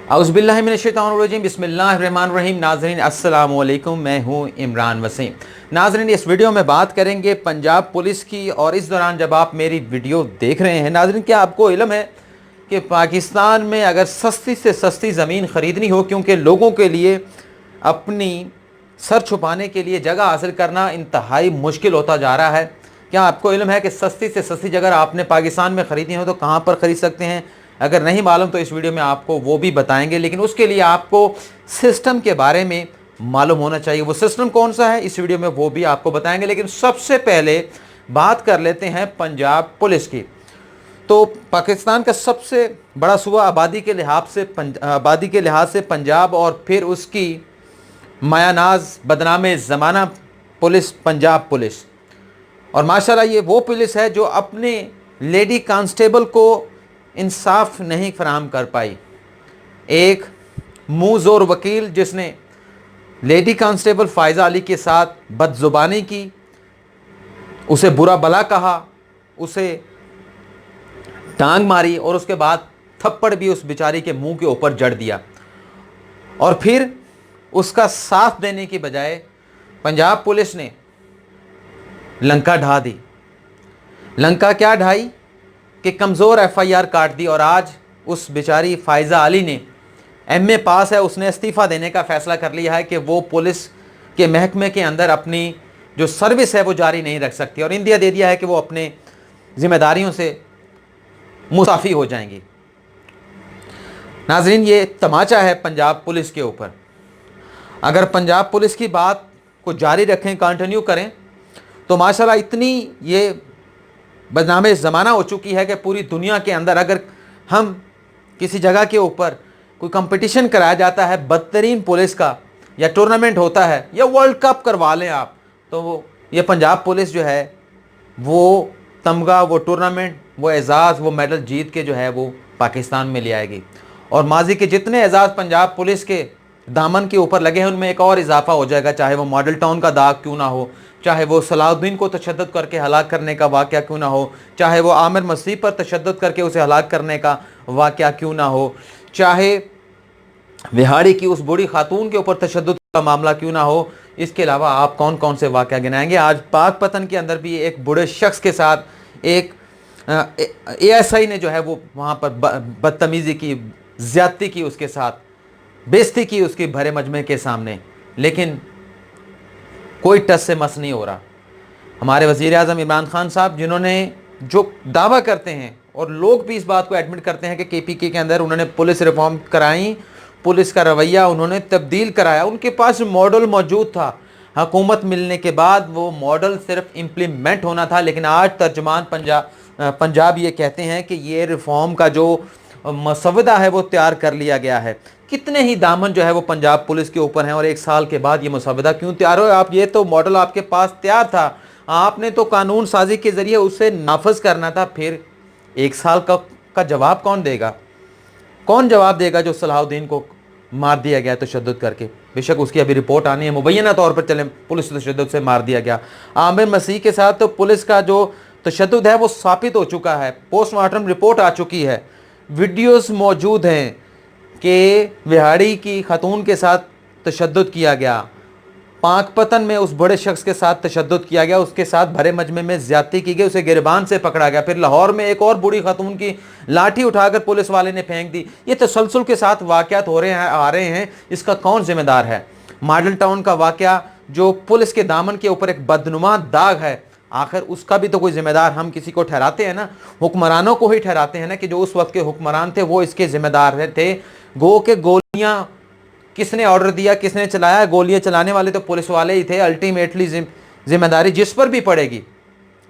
औज़ुबिल्लाहि मिनश्शैतानिर्रजीम बिस्मिल्लाहिर्रहमानिर्रहीम। नाज़रीन अस्सलाम वालेकुम, मैं हूँ इमरान वसीम। नाज़रीन, इस वीडियो में बात करेंगे पंजाब पुलिस की। और इस दौरान जब आप मेरी वीडियो देख रहे हैं नाज़रीन, क्या आपको इल्म है कि पाकिस्तान में अगर सस्ती से सस्ती ज़मीन ख़रीदनी हो, क्योंकि लोगों के लिए अपनी सर छुपाने के लिए जगह हासिल करना इंतहाई मुश्किल होता जा रहा है। क्या आपको इल्म है कि सस्ती से सस्ती जगह आपने पाकिस्तान में ख़रीदनी हो तो कहाँ पर ख़रीद सकते हैं? अगर नहीं मालूम तो इस वीडियो में आपको वो भी बताएंगे, लेकिन उसके लिए आपको सिस्टम के बारे में मालूम होना चाहिए। वो सिस्टम कौन सा है, इस वीडियो में वो भी आपको बताएंगे। लेकिन सबसे पहले बात कर लेते हैं पंजाब पुलिस की। तो पाकिस्तान का सबसे बड़ा सूबा आबादी के लिहाज से पंजाब, और फिर उसकी मायानाज बदनाम ज़माना पुलिस पंजाब पुलिस। और माशाल्लाह ये वो पुलिस है जो अपने लेडी कांस्टेबल को इंसाफ नहीं फराहम कर पाई। एक मुँह ज़ोर वकील जिसने लेडी कांस्टेबल फ़ायज़ा अली के साथ बदज़ुबानी की, उसे बुरा भला कहा, उसे टांग मारी और उसके बाद थप्पड़ भी उस बेचारी के मुंह के ऊपर जड़ दिया। और फिर उसका साथ देने की बजाय पंजाब पुलिस ने लंका ढा दी। लंका क्या ढाई कि कमज़ोर FIR काट दी। और आज उस बेचारी फ़ायज़ा अली ने MA पास है, उसने इस्तीफ़ा देने का फ़ैसला कर लिया है कि वो पुलिस के महकमे के अंदर अपनी जो सर्विस है वो जारी नहीं रख सकती, और इंदिया दे दिया है कि वो अपने ज़िम्मेदारियों से मुसाफ़ी हो जाएंगी। नाज़रीन, ये तमाचा है पंजाब पुलिस के ऊपर। अगर पंजाब पुलिस की बात को जारी रखें, कंटिन्यू करें, तो माशाल्लाह इतनी ये बदनाम ज़माना हो चुकी है कि पूरी दुनिया के अंदर अगर हम किसी जगह के ऊपर कोई कंपटीशन कराया जाता है बदतरीन पुलिस का, या टूर्नामेंट होता है, या वर्ल्ड कप करवा लें आप, तो ये पंजाब पुलिस जो है वो तमगा, वो टूर्नामेंट, वो एजाज़, वो मेडल जीत के जो है वो पाकिस्तान में ले आएगी। और माजी के जितने एजाज़ पंजाब पुलिस के दामन के ऊपर लगे हैं उनमें एक और इजाफा हो जाएगा, चाहे वो मॉडल टाउन का दाग क्यों ना हो, चाहे वो सलाउद्दीन को तशद्दुद करके हलाक करने का वाक़या क्यों ना हो, चाहे वो आमिर मसीह पर तशद्दुद करके उसे हलाक करने का वाक़या क्यों ना हो, चाहे विहाड़ी की उस बूढ़ी खातून के ऊपर तशद्दुद का मामला क्यों ना हो। इसके अलावा आप कौन कौन से वाक़या गिनाएंगे? आज पाकपतन के अंदर भी एक बूढ़े शख्स के साथ एक ASI ने जो है वो वहाँ पर बदतमीज़ी की, ज़्यादती की, उसके साथ बेइज्जती की उसके भरे मजमे के सामने, लेकिन कोई टस से मस नहीं हो रहा। हमारे वज़ीर आज़म इमरान खान साहब, जिन्होंने जो दावा करते हैं और लोग भी इस बात को एडमिट करते हैं कि KPK के अंदर उन्होंने पुलिस रिफॉर्म कराई, पुलिस का रवैया उन्होंने तब्दील कराया, उनके पास मॉडल मौजूद था। हुकूमत मिलने के बाद वो मॉडल सिर्फ इम्प्लीमेंट होना था। लेकिन आज तर्जुमान पंजाब ये कहते हैं कि ये रिफॉर्म का जो मसवदा है वो तैयार कर लिया गया है। कितने ही दामन जो है वो पंजाब पुलिस के ऊपर हैं, और एक साल के बाद ये मसवदा क्यों तैयार हो? आप ये तो मॉडल आपके पास तैयार था, आपने तो कानून साजी के ज़रिए उसे नाफज करना था। फिर एक साल का जवाब कौन देगा? कौन जवाब देगा जो सलाहुद्दीन को मार दिया गया तशद्दुद करके? बेशक उसकी अभी रिपोर्ट आनी है, मुबैना तौर पर चले पुलिस तशद्दुद से मार दिया गया। आमिर मसीह के साथ तो पुलिस का जो तशद्दुद है वो साबित हो चुका है, पोस्टमार्टम रिपोर्ट आ चुकी है, वीडियोस मौजूद हैं कि विहाड़ी की खातून के साथ तशद्दुद किया गया, पाकपतन में उस बड़े शख्स के साथ तशद्दुद किया गया, उसके साथ भरे मजमे में ज़्यादती की गई, उसे गिरबान से पकड़ा गया। फिर लाहौर में एक और बूढ़ी खातून की लाठी उठाकर पुलिस वाले ने फेंक दी। ये तसलसल के साथ वाक़यात हो रहे हैं, आ रहे हैं, इसका कौन ज़िम्मेदार है? मॉडल टाउन का वाक़या जो पुलिस के दामन के ऊपर एक बदनुमा दाग है, आखिर उसका भी तो कोई ज़िम्मेदार हम किसी को ठहराते हैं ना, हुक्मरानों को ही ठहराते हैं ना, कि जो उस वक्त के हुक्मरान थे वो इसके ज़िम्मेदार थे। गो के गोलियाँ किसने ऑर्डर दिया, किसने चलाया? गोलियां चलाने वाले तो पुलिस वाले ही थे। अल्टीमेटली जिम्मेदारी जिस पर भी पड़ेगी।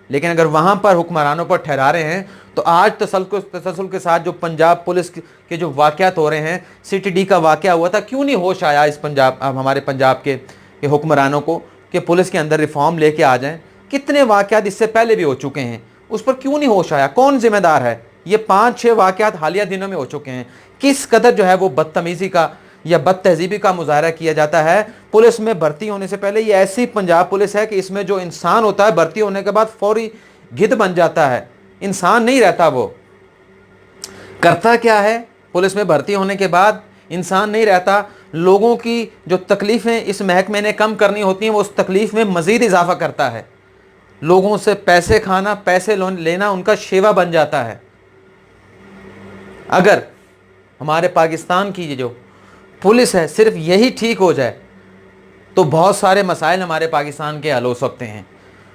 लेकिन अगर वहां पर हुक्मरानों पर ठहरा रहे हैं, तो आज तसलसल के साथ जो पंजाब पुलिस के जो वाक़यात हो रहे हैं, CTD का वाक़या हुआ था, क्यों नहीं होश आया इस हमारे पंजाब के हुक्मरानों को कि पुलिस के अंदर रिफॉर्म लेके आ जाएं? कितने वाक़यात इससे पहले भी हो चुके हैं, उस पर क्यों नहीं होश आया? कौन जिम्मेदार है? ये 5-6 वाक़यात हालिया दिनों में हो चुके हैं। किस कदर जो है वो बदतमीज़ी का या बदतहजीबी का मुजाहरा किया जाता है पुलिस में भर्ती होने से पहले। ये ऐसी पंजाब पुलिस है कि इसमें जो इंसान होता है भर्ती होने के बाद फौरी गिद्ध बन जाता है, इंसान नहीं रहता। वो करता क्या है? पुलिस में भर्ती होने के बाद انسان نہیں رہتا. لوگوں کی جو تکلیفیں اس محکمے نے کم کرنی ہوتی ہیں وہ اس تکلیف میں مزید اضافہ کرتا ہے. لوگوں سے پیسے کھانا، پیسے لینا ان کا شیوا بن جاتا ہے. اگر ہمارے پاکستان کی یہ جو پولیس ہے صرف یہی ٹھیک ہو جائے تو بہت سارے مسائل ہمارے پاکستان کے حل ہو سکتے ہیں.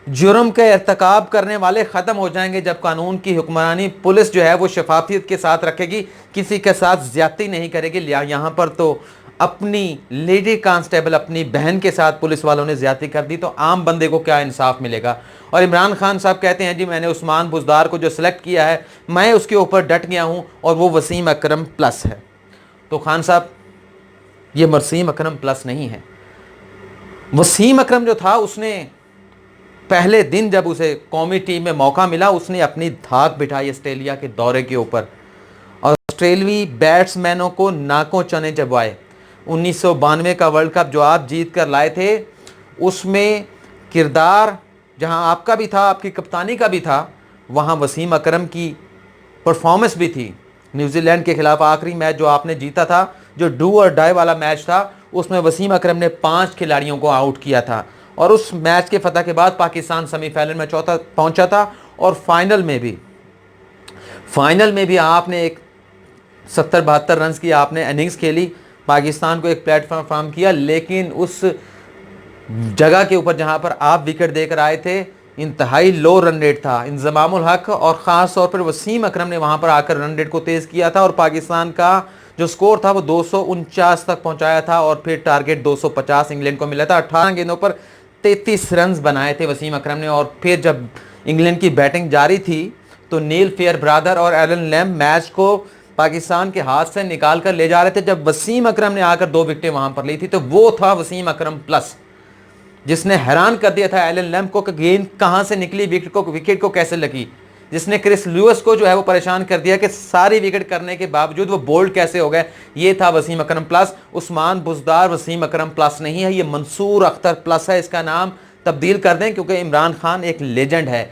جرم کے ارتکاب کرنے والے ختم ہو جائیں گے جب قانون کی حکمرانی پولیس جو ہے وہ شفافیت کے ساتھ رکھے گی، کسی کے ساتھ زیادتی نہیں کرے گی. یہاں پر تو اپنی لیڈی کانسٹیبل اپنی بہن کے ساتھ پولیس والوں نے زیادتی کر دی تو عام بندے کو کیا انصاف ملے گا. اور عمران خان صاحب کہتے ہیں جی میں نے عثمان بزدار کو جو سلیکٹ کیا ہے میں اس کے اوپر ڈٹ گیا ہوں اور وہ وسیم اکرم پلس ہے. تو خان صاحب یہ وسیم اکرم پلس نہیں ہے. وسیم اکرم جو تھا اس نے پہلے دن جب اسے قومی ٹیم میں موقع ملا اس نے اپنی دھاک بٹھائی آسٹریلیا کے دورے کے اوپر اور آسٹریلوی بیٹس مینوں کو ناکوں چنے چبوائے. 1992 کا ورلڈ کپ جو آپ جیت کر لائے تھے اس میں کردار جہاں آپ کا بھی تھا، آپ کی کپتانی کا بھی تھا، وہاں وسیم اکرم کی پرفارمنس بھی تھی. نیوزی لینڈ کے خلاف آخری میچ جو آپ نے جیتا تھا، جو ڈو اور ڈائی والا میچ تھا، اس میں وسیم اکرم نے 5 کھلاڑیوں کو آؤٹ کیا تھا اور اس میچ کے فتح کے بعد پاکستان سیمی فائنل میں چوتھا پہنچا تھا. اور فائنل میں بھی آپ نے ایک 70-72 رنز کی آپ نے اننگز کھیلی، پاکستان کو ایک پلیٹ فارم فراہم کیا. لیکن اس جگہ کے اوپر جہاں پر آپ وکٹ دے کر آئے تھے انتہائی لو رن ریٹ تھا. انضمام الحق اور خاص طور پر وسیم اکرم نے وہاں پر آ کر رن ریٹ کو تیز کیا تھا اور پاکستان کا جو سکور تھا وہ 249 تک پہنچایا تھا اور پھر ٹارگٹ 250 انگلینڈ کو ملا تھا. 18 گیندوں پر 33 رنز بنائے تھے وسیم اکرم نے. اور پھر جب انگلینڈ کی بیٹنگ جاری تھی تو نیل فیئر برادر اور ایلن لیمب میچ کو پاکستان کے ہاتھ سے نکال کر لے جا رہے تھے. جب وسیم اکرم نے آ کر 2 وکٹیں وہاں پر لی تھی تو وہ تھا وسیم اکرم پلس، جس نے حیران کر دیا تھا ایلن لیمب کو کہ گیند کہاں سے نکلی، وکٹ کو کیسے لگی، جس نے کرس لیوس کو جو ہے وہ پریشان کر دیا کہ ساری وکٹ کرنے کے باوجود وہ بولڈ کیسے ہو گئے. یہ تھا وسیم اکرم پلس. عثمان بزدار وسیم اکرم پلس نہیں ہے، یہ منصور اختر پلس ہے. اس کا نام تبدیل کر دیں کیونکہ عمران خان ایک لیجنڈ ہے،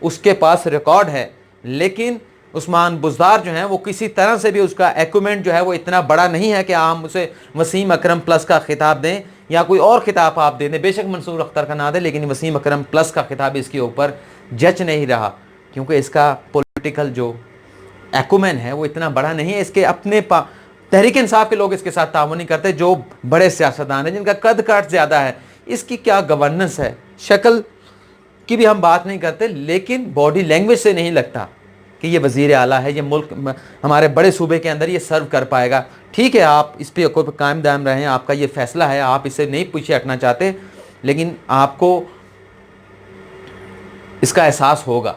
اس کے پاس ریکارڈ ہے. لیکن عثمان بزدار جو ہیں وہ کسی طرح سے بھی اس کا ایکومنٹ جو ہے وہ اتنا بڑا نہیں ہے کہ آپ اسے وسیم اکرم پلس کا خطاب دیں یا کوئی اور خطاب آپ دے دیں. بے شک منصور اختر کا نہ دیں لیکن وسیم اکرم پلس کا خطاب اس کے اوپر جچ نہیں رہا کیونکہ اس کا پولیٹیکل جو ایکومن ہے وہ اتنا بڑا نہیں ہے. اس کے اپنے تحریک انصاف کے لوگ اس کے ساتھ تعاون نہیں کرتے، جو بڑے سیاستدان ہیں جن کا قد کاٹ زیادہ ہے. اس کی کیا گورننس ہے، شکل کی بھی ہم بات نہیں کرتے لیکن باڈی لینگویج سے نہیں لگتا کہ یہ وزیر اعلیٰ ہے، یہ ملک ہمارے بڑے صوبے کے اندر یہ سرو کر پائے گا. ٹھیک ہے آپ اس پہ قائم دائم رہیں، آپ کا یہ فیصلہ ہے، آپ اسے نہیں پیچھے ہٹنا چاہتے، لیکن آپ کو اس کا احساس ہوگا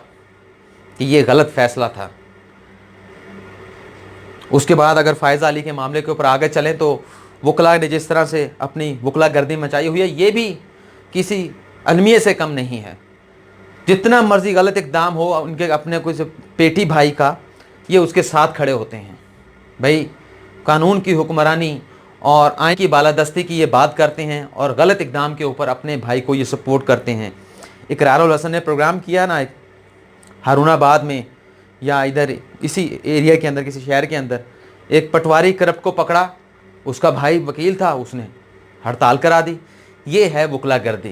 کہ یہ غلط فیصلہ تھا. اس کے بعد اگر فائزہ علی کے معاملے کے اوپر آگے چلیں تو وکلا نے جس طرح سے اپنی وکلا گردی مچائی ہوئی ہے یہ بھی کسی المیے سے کم نہیں ہے. جتنا مرضی غلط اقدام ہو ان کے اپنے کوئی پیٹی بھائی کا یہ اس کے ساتھ کھڑے ہوتے ہیں. بھائی قانون کی حکمرانی اور آئین کی بالادستی کی یہ بات کرتے ہیں اور غلط اقدام کے اوپر اپنے بھائی کو یہ سپورٹ کرتے ہیں. اقرار الحسن نے پروگرام کیا نا ہارون آباد میں یا ادھر اسی ایریا کے اندر کسی شہر کے اندر، ایک پٹواری کرپٹ کو پکڑا، اس کا بھائی وکیل تھا، اس نے ہڑتال کرا دی. یہ ہے وکلا گردی،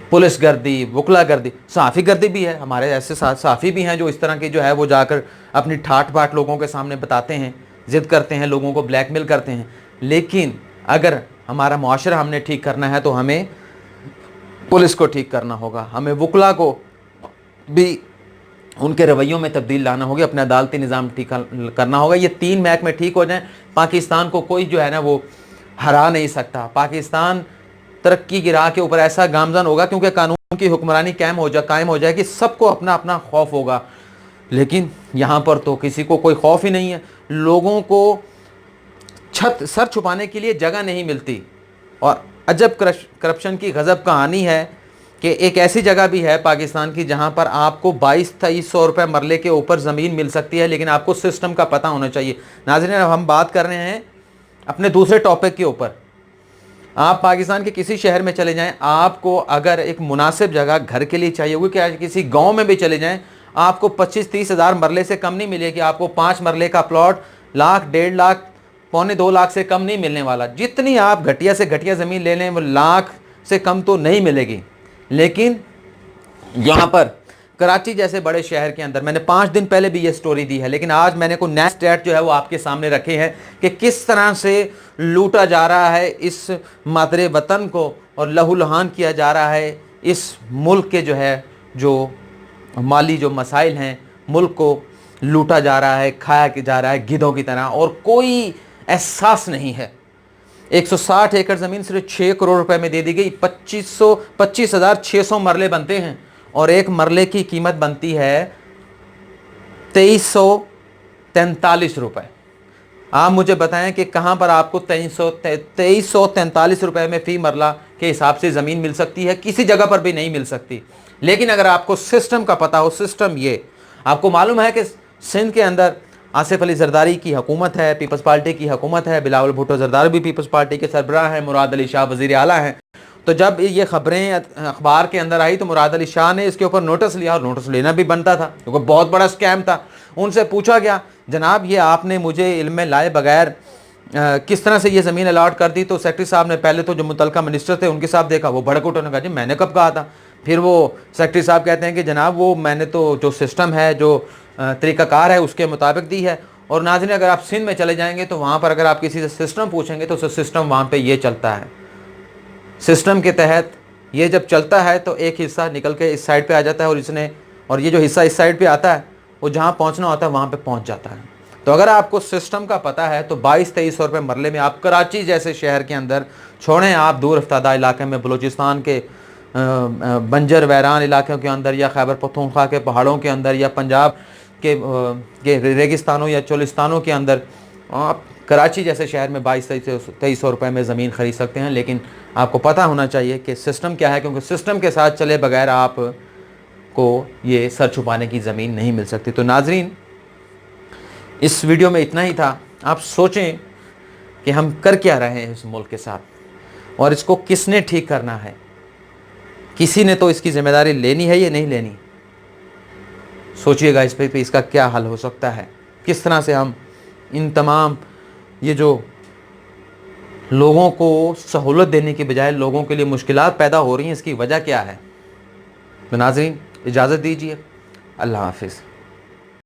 پولیس گردی، وکلا گردی. صحافی گردی بھی ہے، ہمارے ایسے صحافی بھی ہیں جو اس طرح کے جو ہے وہ جا کر اپنی ٹھاٹ باٹ لوگوں کے سامنے بتاتے ہیں، ضد کرتے ہیں، لوگوں کو بلیک میل کرتے ہیں. لیکن اگر ہمارا معاشرہ ہم نے ٹھیک کرنا ہے تو ہمیں پولیس کو ٹھیک کرنا ہوگا، ہمیں وکلا کو بھی ان کے رویوں میں تبدیل لانا ہوگا، اپنا عدالتی نظام ٹھیک کرنا ہوگا. یہ 3 محکمے ٹھیک ہو جائیں پاکستان کو کوئی جو ہے نا وہ ہرا نہیں سکتا. پاکستان ترقی کی راہ کے اوپر ایسا گامزن ہوگا کیونکہ قانون کی حکمرانی قائم ہو جائے کہ سب کو اپنا اپنا خوف ہوگا. لیکن یہاں پر تو کسی کو کوئی خوف ہی نہیں ہے، لوگوں کو سر چھپانے کے لیے جگہ نہیں ملتی. اور عجب کرپشن کی غضب کہانی ہے کہ ایک ایسی جگہ بھی ہے پاکستان کی جہاں پر آپ کو 2200-2300 روپے مرلے کے اوپر زمین مل سکتی ہے لیکن آپ کو سسٹم کا پتہ ہونا چاہیے. ناظرین اب ہم بات کر رہے ہیں اپنے دوسرے ٹاپک کے اوپر. آپ پاکستان کے کسی شہر میں چلے جائیں، آپ کو اگر ایک مناسب جگہ گھر کے لیے چاہیے ہوگی کہ کسی گاؤں میں بھی چلے جائیں آپ کو 25-30 ہزار مرلے سے کم نہیں ملے کہ آپ کو 5 مرلے کا پلاٹ लाख, 1.5 लाख, 1.25 लाख से कम नहीं मिलने वाला। जितनी आप घटिया से घटिया ज़मीन ले लें वो लाख से कम तो नहीं मिलेगी। लेकिन यहाँ पर कराची जैसे बड़े शहर के अंदर, मैंने 5 दिन पहले भी ये स्टोरी दी है, लेकिन आज मैंने कोई नया स्टेट जो है वो आपके सामने रखे हैं कि किस तरह से लूटा जा रहा है इस मादरे वतन को और लहूलुहान किया जा रहा है इस मुल्क के जो है जो माली जो मसाइल हैं, मुल्क को लूटा जा रहा है, खाया जा रहा है गिद्धों की तरह, और कोई एहसास नहीं है। 160 एकड़ ज़मीन सिर्फ 6 करोड़ रुपए में दे दी गई। 25,600 मरले बनते हैं और एक मरले की कीमत बनती है 2343 रुपये। आप मुझे बताएं कि कहाँ पर आपको 2343 रुपये में फ़ी मरला के हिसाब से ज़मीन मिल सकती है? किसी जगह पर भी नहीं मिल सकती। लेकिन अगर आपको सिस्टम का पता हो, सिस्टम ये आपको मालूम है कि सिंध के अंदर आसिफ अली जरदारी की हुकूमत है, पीपल्स पार्टी की हुकूमत है, बिलावल भुट्टो जरदारी भी पीपल्स पार्टी के सरबराह हैं, मुराद अली शाह वज़ीर आला हैं। तो जब ये ख़बरें अखबार के अंदर आई तो मुराद अली शाह ने इसके ऊपर नोटिस लिया, और नोटिस लेना भी बनता था क्योंकि बहुत बड़ा स्कैम था। उनसे पूछा गया, जनाब ये आपने मुझे इल्म में लाए बगैर किस तरह से ये ज़मीन अलाट कर दी? तो सेक्रेटरी साहब ने पहले तो जो मुतलका मिनिस्टर थे उनके साथ देखा, वो भड़क उठे, उन्होंने कहा जी मैंने कब कहा था? फिर वो सेक्रेटरी साहब कहते हैं कि जनाब वो मैंने तो जो सिस्टम है, जो तरीक़ाकार है उसके मुताबिक दी है। और नाज़रीन अगर आप सिंध में चले जाएंगे तो वहाँ पर अगर आप किसी से सिस्टम पूछेंगे तो सिस्टम वहाँ पे ये चलता है। सिस्टम के तहत ये जब चलता है तो एक हिस्सा निकल के इस साइड पे आ जाता है, और ये जो हिस्सा इस साइड पे आता है वो जहाँ पहुँचना होता है वहाँ पे पहुँच जाता है। तो अगर आपको सिस्टम का पता है तो 2200-2300 रुपये मरले में आप कराची जैसे शहर के अंदर, छोड़ें आप दूर अफ्तादा इलाके में, बलूचिस्तान के बंजर वैरान इलाकों के अंदर, या खैबर पख्तूनख्वा के पहाड़ों के अंदर, या पंजाब के रेगिस्तानों या चोलिस्तानों के अंदर, आप कराची जैसे शहर में 2200-2300 रुपये में ज़मीन ख़रीद सकते हैं। लेकिन आपको पता होना चाहिए कि सिस्टम क्या है, क्योंकि सिस्टम के साथ चले बगैर आप को ये सर छुपाने की ज़मीन नहीं मिल सकती। तो नाजरीन इस वीडियो में इतना ही था। आप सोचें कि हम कर क्या रहे हैं इस मुल्क के साथ और इसको किसने ठीक करना है। किसी ने तो इसकी ज़िम्मेदारी लेनी है या नहीं लेनी? सोचिएगा इस पे इसका क्या हल हो सकता है, किस तरह से हम इन तमाम ये जो लोगों को सहूलत देने के बजाय लोगों के लिए मुश्किलात पैदा हो रही हैं, इसकी वजह क्या है। तो नाज़रीन इजाज़त दीजिए, अल्लाह हाफ़िज़।